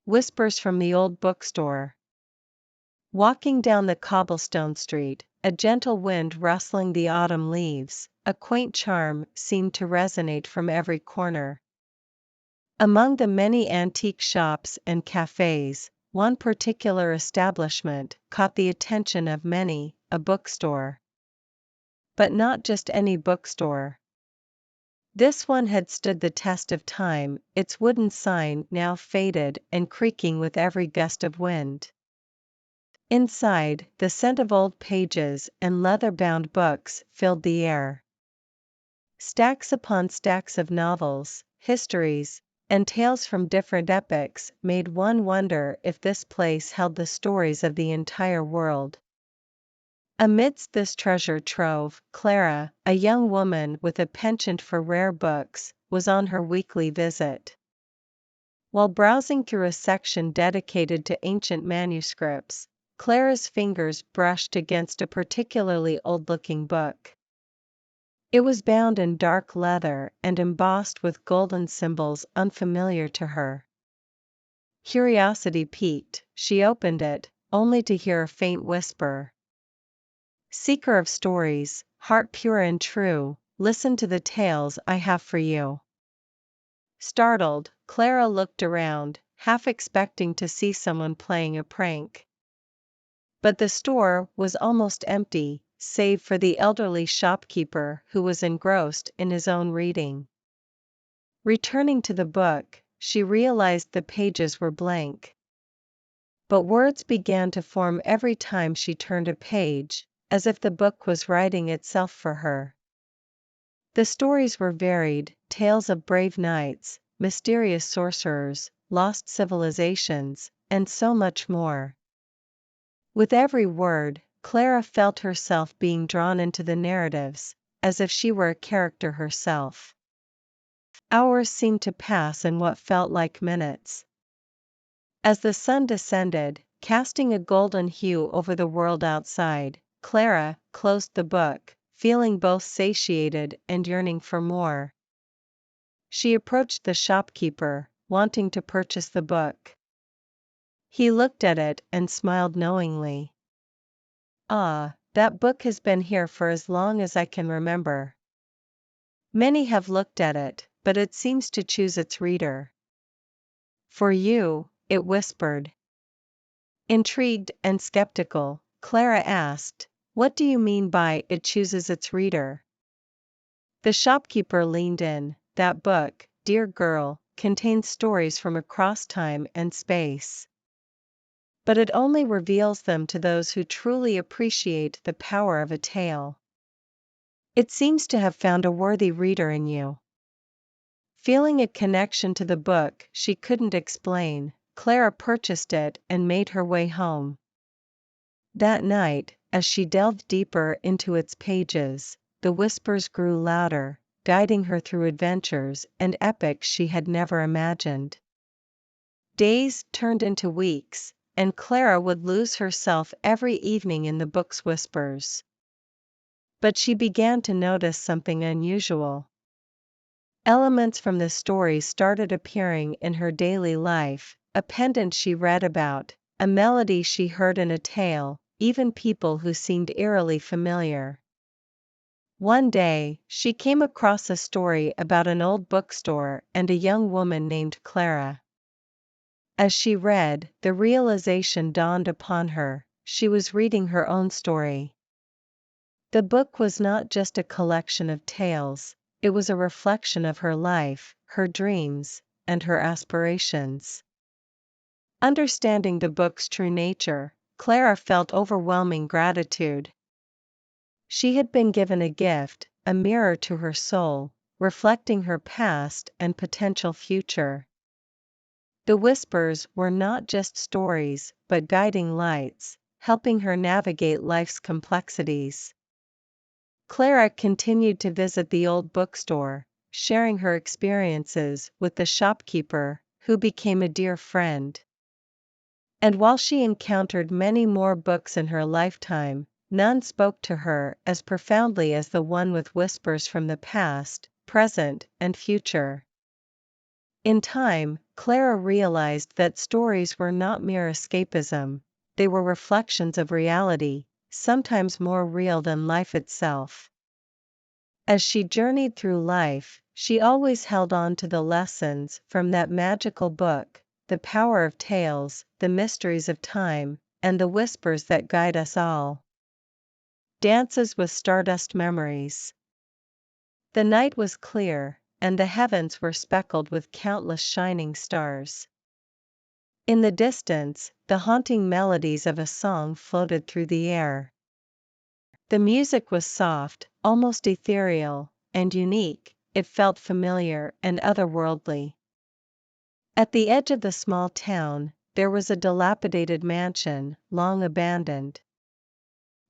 Whispers from the Old Bookstore. Walking down the cobblestone street, a gentle wind rustling the autumn leaves, a quaint charm seemed to resonate from every corner. Among the many antique shops and cafes, one particular establishment caught the attention of many, a bookstore. But not just any bookstore. This one had stood the test of time, its wooden sign now faded and creaking with every gust of wind. Inside, the scent of old pages and leather-bound books filled the air. Stacks upon stacks of novels, histories, and tales from different epochs made one wonder if this place held the stories of the entire world. Amidst this treasure trove, Clara, a young woman with a penchant for rare books, was on her weekly visit. While browsing through a section dedicated to ancient manuscripts, Clara's fingers brushed against a particularly old-looking book. It was bound in dark leather and embossed with golden symbols unfamiliar to her. Curiosity piqued, she opened it, only to hear a faint whisper. "Seeker of stories, heart pure and true, listen to the tales I have for you." Startled, Clara looked around, half expecting to see someone playing a prank. But the store was almost empty, save for the elderly shopkeeper who was engrossed in his own reading. Returning to the book, she realized the pages were blank. But words began to form every time she turned a page, as if the book was writing itself for her. The stories were varied, tales of brave knights, mysterious sorcerers, lost civilizations, and so much more. With every word, Clara felt herself being drawn into the narratives, as if she were a character herself. Hours seemed to pass in what felt like minutes. As the sun descended, casting a golden hue over the world outside, Clara closed the book, feeling both satiated and yearning for more. She approached the shopkeeper, wanting to purchase the book. He looked at it and smiled knowingly. "Ah, that book has been here for as long as I can remember. Many have looked at it, but it seems to choose its reader." "For you," it whispered. Intrigued and skeptical, Clara asked, "What do you mean by 'it chooses its reader'?" The shopkeeper leaned in. "That book, dear girl, contains stories from across time and space. But it only reveals them to those who truly appreciate the power of a tale. It seems to have found a worthy reader in you." Feeling a connection to the book she couldn't explain, Clara purchased it and made her way home. That night, as she delved deeper into its pages, the whispers grew louder, guiding her through adventures and epics she had never imagined. Days turned into weeks, and Clara would lose herself every evening in the book's whispers. But she began to notice something unusual. Elements from the stories started appearing in her daily life, a pendant she read about, a melody she heard in a tale, even people who seemed eerily familiar. One day, she came across a story about an old bookstore and a young woman named Clara. As she read, the realization dawned upon her, she was reading her own story. The book was not just a collection of tales, it was a reflection of her life, her dreams, and her aspirations. Understanding the book's true nature, Clara felt overwhelming gratitude. She had been given a gift, a mirror to her soul, reflecting her past and potential future. The whispers were not just stories, but guiding lights, helping her navigate life's complexities. Clara continued to visit the old bookstore, sharing her experiences with the shopkeeper, who became a dear friend. And while she encountered many more books in her lifetime, none spoke to her as profoundly as the one with whispers from the past, present, and future. In time, Clara realized that stories were not mere escapism, they were reflections of reality, sometimes more real than life itself. As she journeyed through life, she always held on to the lessons from that magical book, the power of tales, the mysteries of time, and the whispers that guide us all. Dances with Stardust Memories. The night was clear, and the heavens were speckled with countless shining stars. In the distance, the haunting melodies of a song floated through the air. The music was soft, almost ethereal, and unique, it felt familiar and otherworldly. At the edge of the small town, there was a dilapidated mansion, long abandoned.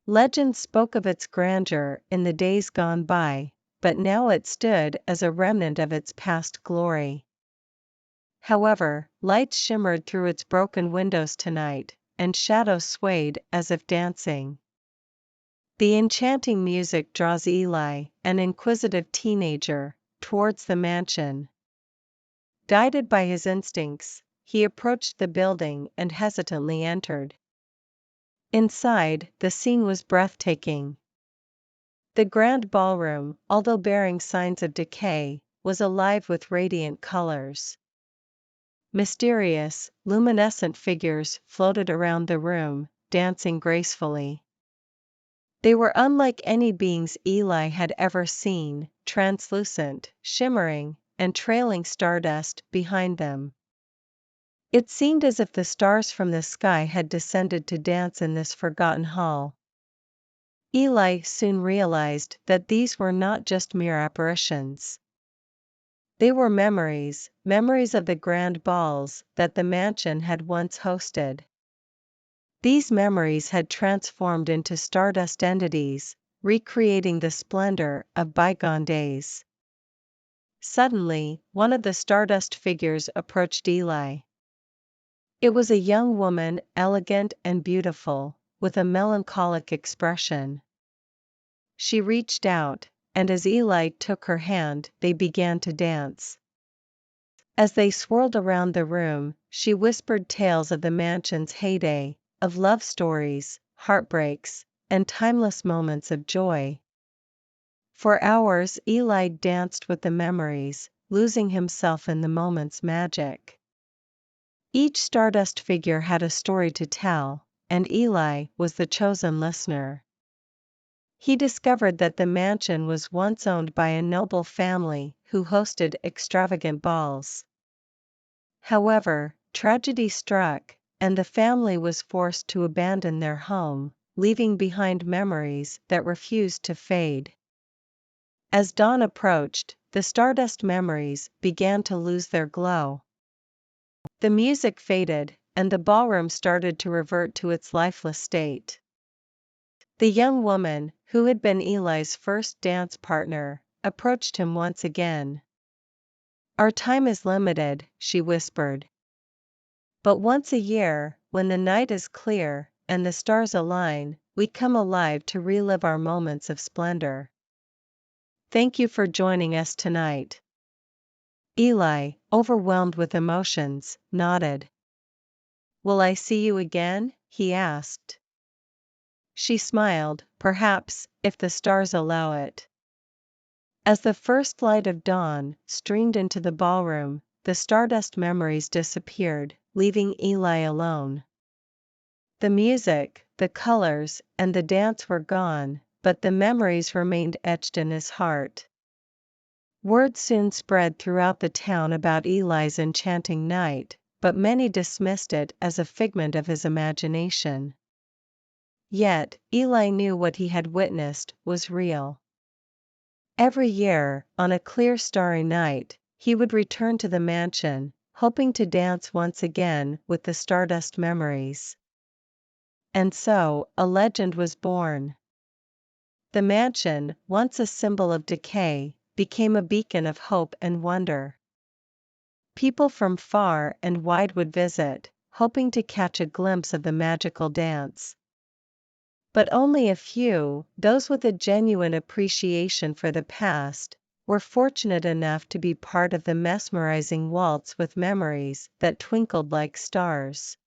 Legend spoke of its grandeur in the days gone by, but now it stood as a remnant of its past glory. However, lights shimmered through its broken windows tonight, and shadows swayed as if dancing. The enchanting music draws Eli, an inquisitive teenager, towards the mansion. Guided by his instincts, he approached the building and hesitantly entered. Inside, the scene was breathtaking. The grand ballroom, although bearing signs of decay, was alive with radiant colors. Mysterious, luminescent figures floated around the room, dancing gracefully. They were unlike any beings Eli had ever seen, translucent, shimmering, and trailing stardust behind them. It seemed as if the stars from the sky had descended to dance in this forgotten hall. Eli soon realized that these were not just mere apparitions. They were memories, memories of the grand balls that the mansion had once hosted. These memories had transformed into stardust entities, recreating the splendor of bygone days. Suddenly, one of the stardust figures approached Eli. It was a young woman, elegant and beautiful, with a melancholic expression. She reached out, and as Eli took her hand, they began to dance. As they swirled around the room, she whispered tales of the mansion's heyday, of love stories, heartbreaks, and timeless moments of joy. For hours Eli danced with the memories, losing himself in the moment's magic. Each stardust figure had a story to tell, and Eli was the chosen listener. He discovered that the mansion was once owned by a noble family who hosted extravagant balls. However, tragedy struck, and the family was forced to abandon their home, leaving behind memories that refused to fade. As dawn approached, the stardust memories began to lose their glow. The music faded, and the ballroom started to revert to its lifeless state. The young woman, who had been Eli's first dance partner, approached him once again. "Our time is limited," she whispered. "But once a year, when the night is clear, and the stars align, we come alive to relive our moments of splendor. Thank you for joining us tonight." Eli, overwhelmed with emotions, nodded. "Will I see you again?" he asked. She smiled, "Perhaps, if the stars allow it." As the first light of dawn streamed into the ballroom, the stardust memories disappeared, leaving Eli alone. The music, the colors, and the dance were gone, but the memories remained etched in his heart. Word soon spread throughout the town about Eli's enchanting night, but many dismissed it as a figment of his imagination. Yet, Eli knew what he had witnessed was real. Every year, on a clear starry night, he would return to the mansion, hoping to dance once again with the stardust memories. And so, a legend was born. The mansion, once a symbol of decay, became a beacon of hope and wonder. People from far and wide would visit, hoping to catch a glimpse of the magical dance. But only a few, those with a genuine appreciation for the past, We're fortunate enough to be part of the mesmerizing waltz with memories that twinkled like stars.